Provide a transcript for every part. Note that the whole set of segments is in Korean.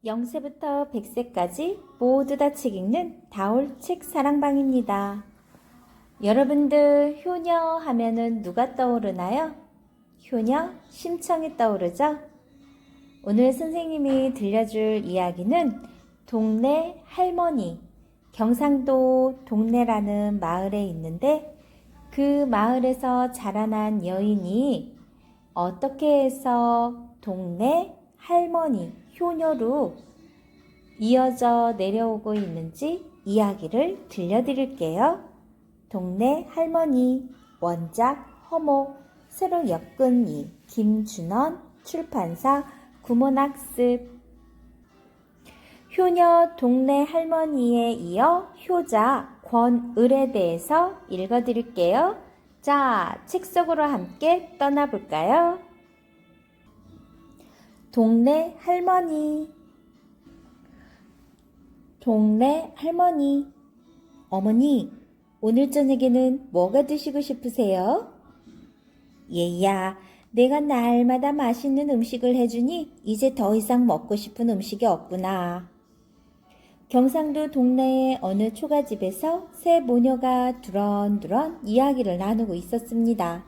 0세부터 100세까지 모두 다 책 읽는 다올책 사랑방입니다. 여러분들 효녀 하면은 누가 떠오르나요? 효녀 심청이 떠오르죠? 오늘 선생님이 들려줄 이야기는 동네 할머니, 경상도 동네라는 마을에 있는데 그 마을에서 자라난 여인이 어떻게 해서 동네 할머니, 효녀로 이어져 내려오고 있는지 이야기를 들려드릴게요. 동네 할머니, 원작 허목, 새로 엮은 이, 김준원, 출판사 구몬학습. 효녀 동네 할머니에 이어 효자 권을에 대해서 읽어드릴게요. 자, 책 속으로 함께 떠나볼까요? 동네 할머니. 동네 할머니. 어머니, 오늘 저녁에는 뭐가 드시고 싶으세요? 얘야, 내가 날마다 맛있는 음식을 해주니 이제 더 이상 먹고 싶은 음식이 없구나. 경상도 동네의 어느 초가집에서 세 모녀가 두런두런 이야기를 나누고 있었습니다.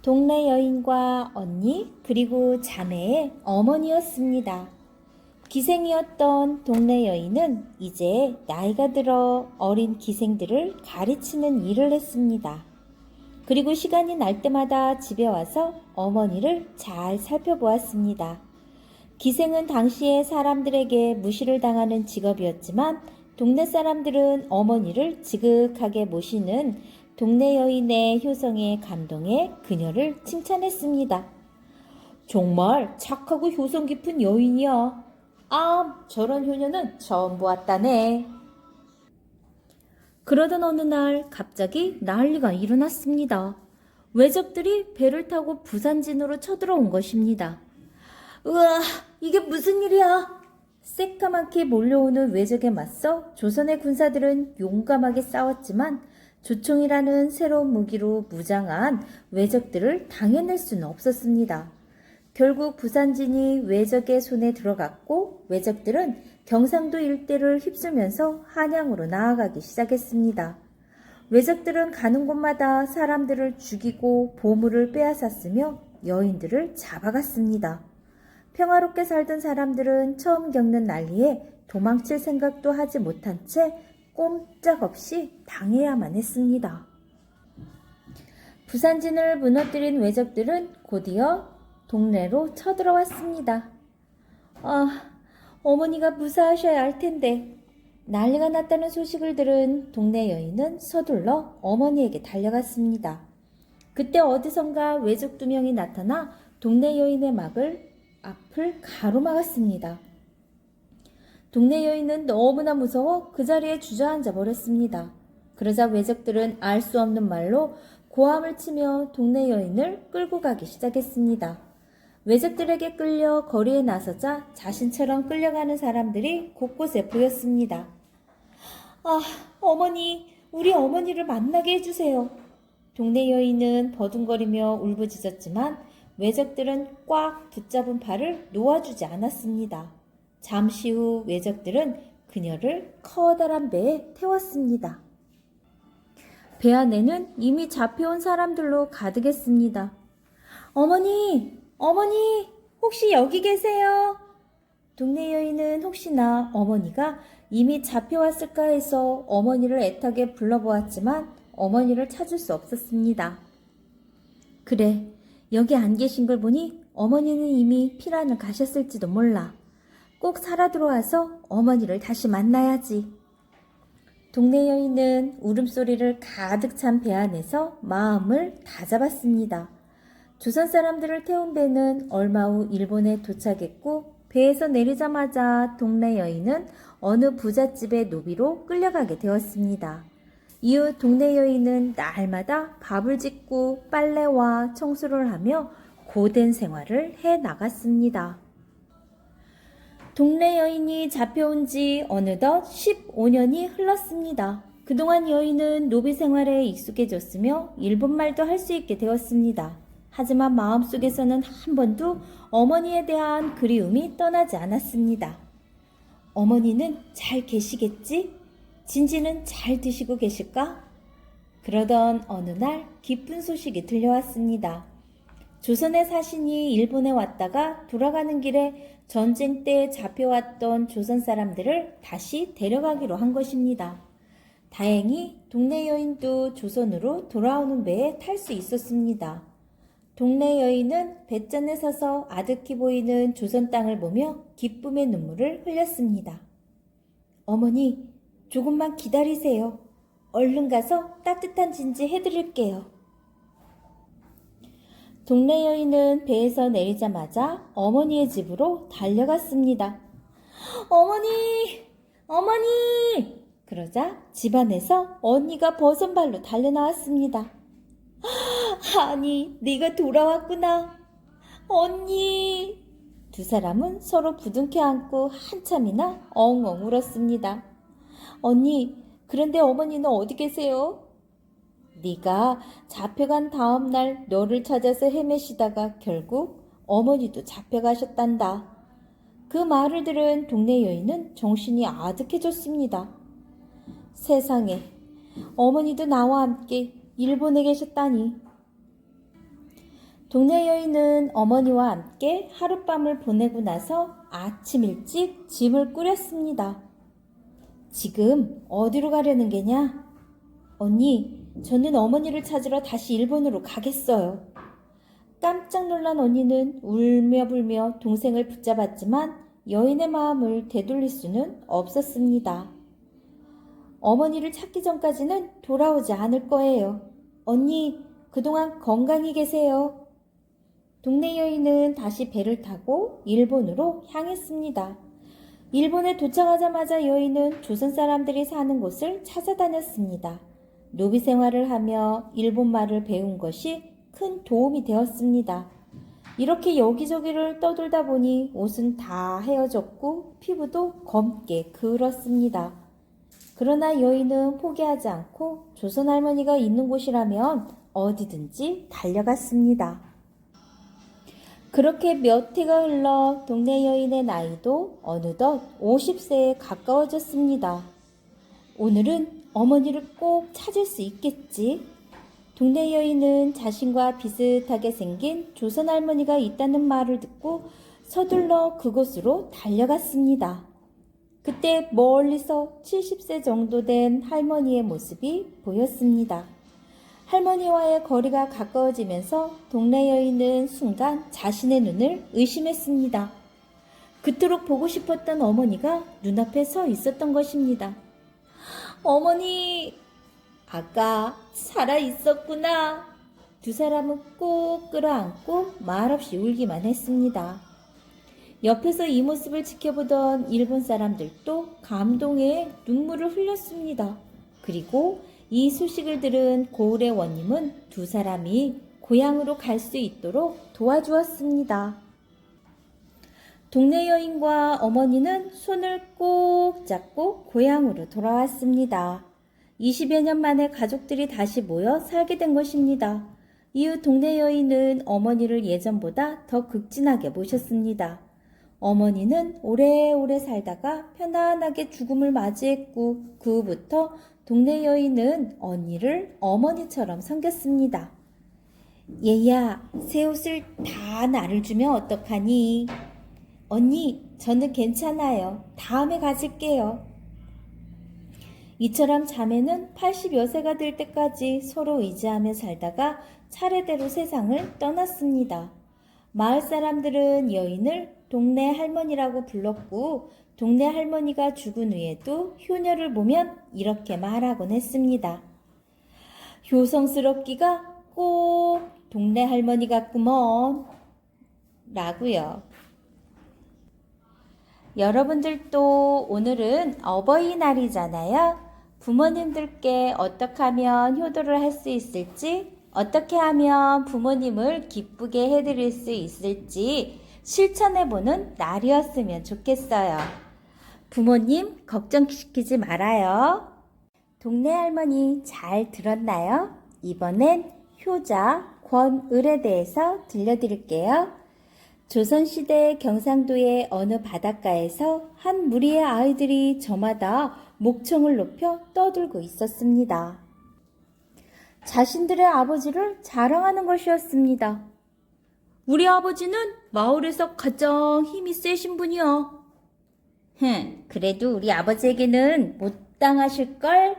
동네 여인과 언니 그리고 자매의 어머니였습니다. 기생이었던 동네 여인은 이제 나이가 들어 어린 기생들을 가르치는 일을 했습니다. 그리고 시간이 날 때마다 집에 와서 어머니를 잘 살펴보았습니다. 기생은 당시에 사람들에게 무시를 당하는 직업이었지만 동네 사람들은 어머니를 지극하게 모시는 동네 여인의 효성에 감동해 그녀를 칭찬했습니다. 정말 착하고 효성 깊은 여인이야. 아, 저런 효녀는 처음 보았다네. 그러던 어느 날 갑자기 난리가 일어났습니다. 외적들이 배를 타고 부산진으로 쳐들어온 것입니다. 으아, 이게 무슨 일이야? 새까맣게 몰려오는 외적에 맞서 조선의 군사들은 용감하게 싸웠지만 조총이라는 새로운 무기로 무장한 외적들을 당해낼 수는 없었습니다. 결국 부산진이 외적의 손에 들어갔고 외적들은 경상도 일대를 휩쓸면서 한양으로 나아가기 시작했습니다. 외적들은 가는 곳마다 사람들을 죽이고 보물을 빼앗았으며 여인들을 잡아갔습니다. 평화롭게 살던 사람들은 처음 겪는 난리에 도망칠 생각도 하지 못한 채 꼼짝없이 당해야만 했습니다. 부산진을 무너뜨린 외적들은 곧이어 동네로 쳐들어왔습니다. 아, 어머니가 무사하셔야 할 텐데. 난리가 났다는 소식을 들은 동네 여인은 서둘러 어머니에게 달려갔습니다. 그때 어디선가 외적 2명이 나타나 동네 여인의 앞을 가로막았습니다. 동네 여인은 너무나 무서워 그 자리에 주저앉아 버렸습니다. 그러자 외적들은 알 수 없는 말로 고함을 치며 동네 여인을 끌고 가기 시작했습니다. 외적들에게 끌려 거리에 나서자 자신처럼 끌려가는 사람들이 곳곳에 보였습니다. 아, 어머니, 우리 어머니를 만나게 해주세요. 동네 여인은 버둥거리며 울부짖었지만 외적들은 꽉 붙잡은 팔을 놓아주지 않았습니다. 잠시 후 외적들은 그녀를 커다란 배에 태웠습니다. 배 안에는 이미 잡혀온 사람들로 가득했습니다. 어머니, 어머니, 혹시 여기 계세요? 동네 여인은 혹시나 어머니가 이미 잡혀왔을까 해서 어머니를 애타게 불러보았지만 어머니를 찾을 수 없었습니다. 그래, 여기 안 계신 걸 보니 어머니는 이미 피란을 가셨을지도 몰라. 꼭 살아 들어와서 어머니를 다시 만나야지. 동네 여인은 울음소리를 가득 찬 배 안에서 마음을 다잡았습니다. 조선 사람들을 태운 배는 얼마 후 일본에 도착했고 배에서 내리자마자 동네 여인은 어느 부잣집의 노비로 끌려가게 되었습니다. 이후 동네 여인은 날마다 밥을 짓고 빨래와 청소를 하며 고된 생활을 해 나갔습니다. 동네 여인이 잡혀온 지 어느덧 15년이 흘렀습니다. 그동안 여인은 노비 생활에 익숙해졌으며 일본말도 할 수 있게 되었습니다. 하지만 마음속에서는 한 번도 어머니에 대한 그리움이 떠나지 않았습니다. 어머니는 잘 계시겠지? 진지는 잘 드시고 계실까? 그러던 어느 날 기쁜 소식이 들려왔습니다. 조선의 사신이 일본에 왔다가 돌아가는 길에 전쟁 때 잡혀왔던 조선 사람들을 다시 데려가기로 한 것입니다. 다행히 동네 여인도 조선으로 돌아오는 배에 탈 수 있었습니다. 동네 여인은 뱃잔에 서서 아득히 보이는 조선 땅을 보며 기쁨의 눈물을 흘렸습니다. 어머니, 조금만 기다리세요. 얼른 가서 따뜻한 진지 해드릴게요. 동네 여인은 배에서 내리자마자 어머니의 집으로 달려갔습니다. 어머니! 어머니! 그러자 집안에서 언니가 버선발로 달려나왔습니다. 아니, 네가 돌아왔구나. 언니! 두 사람은 서로 부둥켜 안고 한참이나 엉엉 울었습니다. 언니, 그런데 어머니는 어디 계세요? 네가 잡혀간 다음 날 너를 찾아서 헤매시다가 결국 어머니도 잡혀가셨단다. 그 말을 들은 동네 여인은 정신이 아득해졌습니다. 세상에, 어머니도 나와 함께 일본에 계셨다니. 동네 여인은 어머니와 함께 하룻밤을 보내고 나서 아침 일찍 짐을 꾸렸습니다. 지금 어디로 가려는 게냐? 언니, 저는 어머니를 찾으러 다시 일본으로 가겠어요. 깜짝 놀란 언니는 울며불며 동생을 붙잡았지만 여인의 마음을 되돌릴 수는 없었습니다. 어머니를 찾기 전까지는 돌아오지 않을 거예요. 언니, 그동안 건강히 계세요. 동네 여인은 다시 배를 타고 일본으로 향했습니다. 일본에 도착하자마자 여인은 조선 사람들이 사는 곳을 찾아다녔습니다. 노비 생활을 하며 일본말을 배운 것이 큰 도움이 되었습니다. 이렇게 여기저기를 떠돌다 보니 옷은 다 헤어졌고 피부도 검게 그을었습니다. 그러나 여인은 포기하지 않고 조선 할머니가 있는 곳이라면 어디든지 달려갔습니다. 그렇게 몇 해가 흘러 동네 여인의 나이도 어느덧 50세에 가까워졌습니다. 오늘은 어머니를 꼭 찾을 수 있겠지. 동네 여인은 자신과 비슷하게 생긴 조선 할머니가 있다는 말을 듣고 서둘러 그곳으로 달려갔습니다. 그때 멀리서 70세 정도 된 할머니의 모습이 보였습니다. 할머니와의 거리가 가까워지면서 동네 여인은 순간 자신의 눈을 의심했습니다. 그토록 보고 싶었던 어머니가 눈앞에 서 있었던 것입니다. 어머니, 아까 살아 있었구나. 두 사람은 꼭 끌어안고 말없이 울기만 했습니다. 옆에서 이 모습을 지켜보던 일본 사람들도 감동에 눈물을 흘렸습니다. 그리고 이 소식을 들은 고을의 원님은 두 사람이 고향으로 갈 수 있도록 도와주었습니다. 동네 여인과 어머니는 손을 꼭 잡고 고향으로 돌아왔습니다. 20여 년 만에 가족들이 다시 모여 살게 된 것입니다. 이후 동네 여인은 어머니를 예전보다 더 극진하게 모셨습니다. 어머니는 오래오래 살다가 편안하게 죽음을 맞이했고 그 후부터 동네 여인은 언니를 어머니처럼 섬겼습니다. 얘야, 새 옷을 다 나를 주면 어떡하니? 언니, 저는 괜찮아요. 다음에 가질게요. 이처럼 자매는 80여 세가 될 때까지 서로 의지하며 살다가 차례대로 세상을 떠났습니다. 마을 사람들은 여인을 동네 할머니라고 불렀고 동네 할머니가 죽은 후에도 효녀를 보면 이렇게 말하곤 했습니다. 효성스럽기가 꼭 동네 할머니 같구먼 라고요. 여러분들도 오늘은 어버이날이잖아요. 부모님들께 어떻게 하면 효도를 할 수 있을지, 어떻게 하면 부모님을 기쁘게 해드릴 수 있을지 실천해보는 날이었으면 좋겠어요. 부모님 걱정시키지 말아요. 동네 할머니 잘 들었나요? 이번엔 효자 권을에 대해서 들려드릴게요. 조선시대 경상도의 어느 바닷가에서 한 무리의 아이들이 저마다 목청을 높여 떠들고 있었습니다. 자신들의 아버지를 자랑하는 것이었습니다. 우리 아버지는 마을에서 가장 힘이 세신 분이야. 그래도 우리 아버지에게는 못 당하실걸?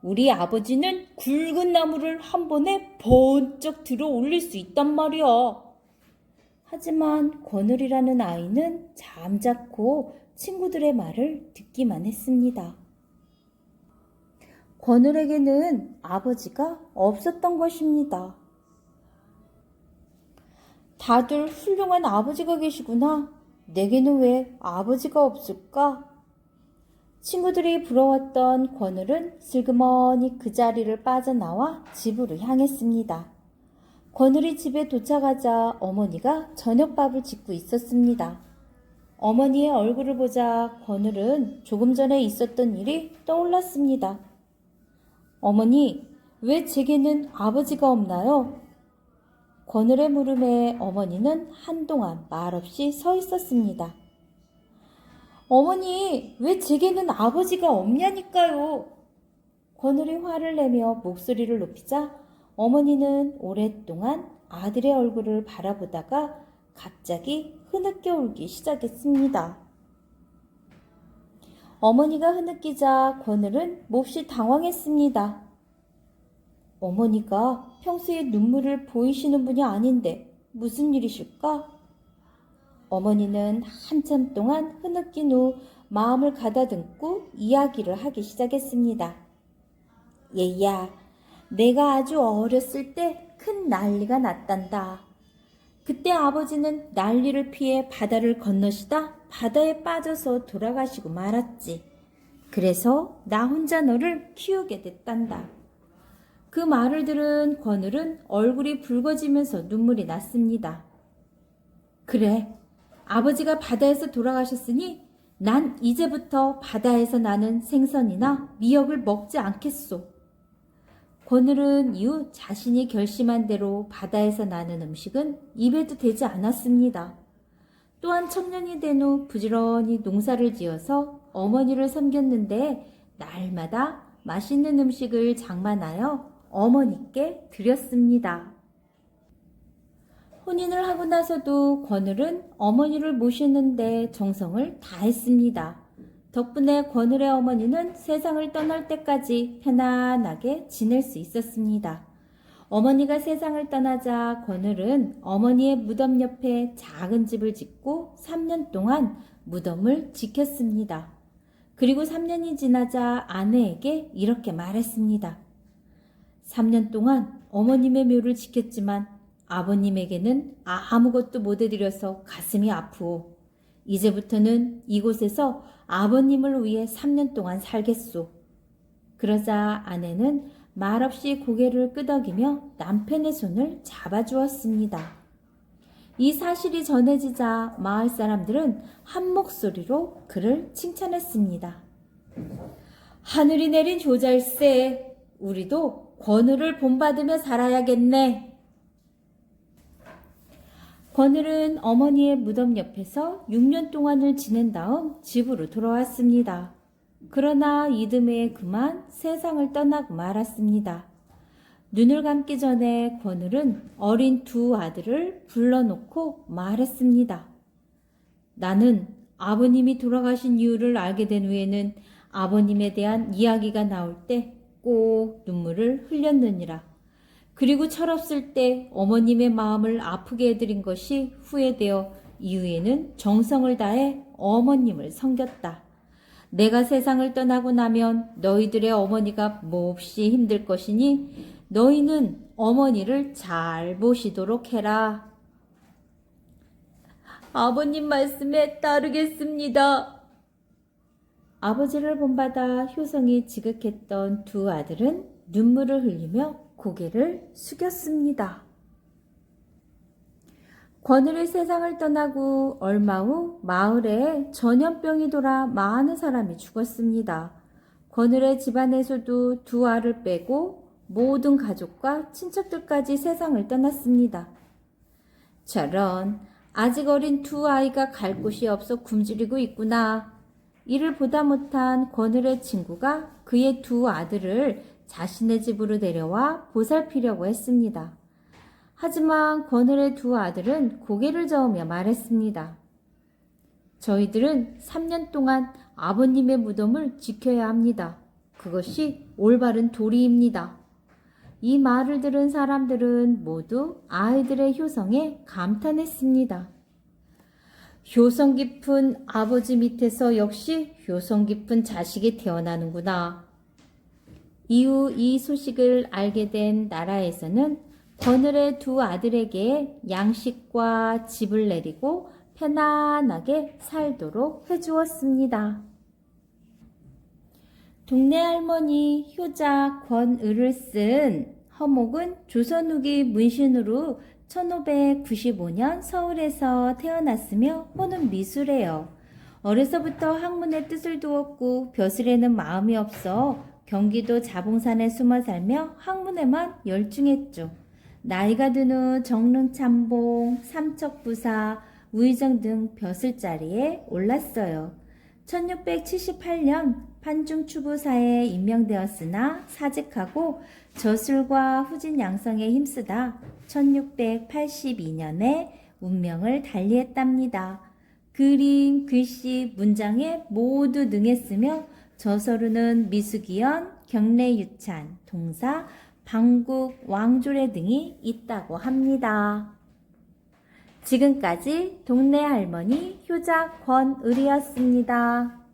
우리 아버지는 굵은 나무를 한 번에 번쩍 들어 올릴 수 있단 말이야. 하지만 권울이라는 아이는 잠자코 친구들의 말을 듣기만 했습니다. 권울에게는 아버지가 없었던 것입니다. 다들 훌륭한 아버지가 계시구나. 내게는 왜 아버지가 없을까? 친구들이 부러웠던 권울은 슬그머니 그 자리를 빠져나와 집으로 향했습니다. 권울이 집에 도착하자 어머니가 저녁밥을 짓고 있었습니다. 어머니의 얼굴을 보자 권울은 조금 전에 있었던 일이 떠올랐습니다. 어머니, 왜 제게는 아버지가 없나요? 권울의 물음에 어머니는 한동안 말없이 서 있었습니다. 어머니, 왜 제게는 아버지가 없냐니까요. 권울이 화를 내며 목소리를 높이자 어머니는 오랫동안 아들의 얼굴을 바라보다가 갑자기 흐느껴 울기 시작했습니다. 어머니가 흐느끼자 권울은 몹시 당황했습니다. 어머니가 평소에 눈물을 보이시는 분이 아닌데 무슨 일이실까? 어머니는 한참 동안 흐느낀 후 마음을 가다듬고 이야기를 하기 시작했습니다. 얘야, 내가 아주 어렸을 때 큰 난리가 났단다. 그때 아버지는 난리를 피해 바다를 건너시다 바다에 빠져서 돌아가시고 말았지. 그래서 나 혼자 너를 키우게 됐단다. 그 말을 들은 권울은 얼굴이 붉어지면서 눈물이 났습니다. 그래, 아버지가 바다에서 돌아가셨으니 난 이제부터 바다에서 나는 생선이나 미역을 먹지 않겠소. 권울은 이후 자신이 결심한 대로 바다에서 나는 음식은 입에도 대지 않았습니다. 또한 청년이 된 후 부지런히 농사를 지어서 어머니를 섬겼는데 날마다 맛있는 음식을 장만하여 어머니께 드렸습니다. 혼인을 하고 나서도 권울은 어머니를 모시는데 정성을 다했습니다. 덕분에 권울의 어머니는 세상을 떠날 때까지 편안하게 지낼 수 있었습니다. 어머니가 세상을 떠나자 권울은 어머니의 무덤 옆에 작은 집을 짓고 3년 동안 무덤을 지켰습니다. 그리고 3년이 지나자 아내에게 이렇게 말했습니다. 3년 동안 어머님의 묘를 지켰지만 아버님에게는 아무것도 못 해드려서 가슴이 아프오. 이제부터는 이곳에서 아버님을 위해 3년 동안 살겠소. 그러자 아내는 말없이 고개를 끄덕이며 남편의 손을 잡아주었습니다. 이 사실이 전해지자 마을 사람들은 한 목소리로 그를 칭찬했습니다. 하늘이 내린 효자일세. 우리도 권울을 본받으며 살아야겠네. 권울은 어머니의 무덤 옆에서 6년 동안을 지낸 다음 집으로 돌아왔습니다. 그러나 이듬해 그만 세상을 떠나고 말았습니다. 눈을 감기 전에 권울은 어린 두 아들을 불러놓고 말했습니다. 나는 아버님이 돌아가신 이유를 알게 된 후에는 아버님에 대한 이야기가 나올 때 꼭 눈물을 흘렸느니라. 그리고 철없을 때 어머님의 마음을 아프게 해드린 것이 후회되어 이후에는 정성을 다해 어머님을 섬겼다. 내가 세상을 떠나고 나면 너희들의 어머니가 몹시 힘들 것이니 너희는 어머니를 잘 모시도록 해라. 아버님 말씀에 따르겠습니다. 아버지를 본받아 효성이 지극했던 두 아들은 눈물을 흘리며 고개를 숙였습니다. 권울이 세상을 떠나고 얼마 후 마을에 전염병이 돌아 많은 사람이 죽었습니다. 권울의 집안에서도 두 알을 빼고 모든 가족과 친척들까지 세상을 떠났습니다. 저런, 아직 어린 두 아이가 갈 곳이 없어 굶주리고 있구나. 이를 보다 못한 권을의 친구가 그의 두 아들을 자신의 집으로 데려와 보살피려고 했습니다. 하지만 권을의 두 아들은 고개를 저으며 말했습니다. 저희들은 3년 동안 아버님의 무덤을 지켜야 합니다. 그것이 올바른 도리입니다. 이 말을 들은 사람들은 모두 아이들의 효성에 감탄했습니다. 효성 깊은 아버지 밑에서 역시 효성 깊은 자식이 태어나는구나. 이후 이 소식을 알게 된 나라에서는 권을의 두 아들에게 양식과 집을 내리고 편안하게 살도록 해주었습니다. 동네 할머니 효자 권을을 쓴 허목은 조선 후기 문신으로 1595년 서울에서 태어났으며 호는 미술해요. 어려서부터 학문에 뜻을 두었고 벼슬에는 마음이 없어 경기도 자봉산에 숨어 살며 학문에만 열중했죠. 나이가 든 후 정릉참봉, 삼척부사, 우의정 등 벼슬자리에 올랐어요. 1678년 판중추부사에 임명되었으나 사직하고 저술과 후진 양성에 힘쓰다 1682년에 운명을 달리했답니다. 그림, 글씨, 문장에 모두 능했으며 저서로는 미수기연, 경례유찬, 동사, 방국, 왕조례 등이 있다고 합니다. 지금까지 동네 할머니 효자 권을이었습니다.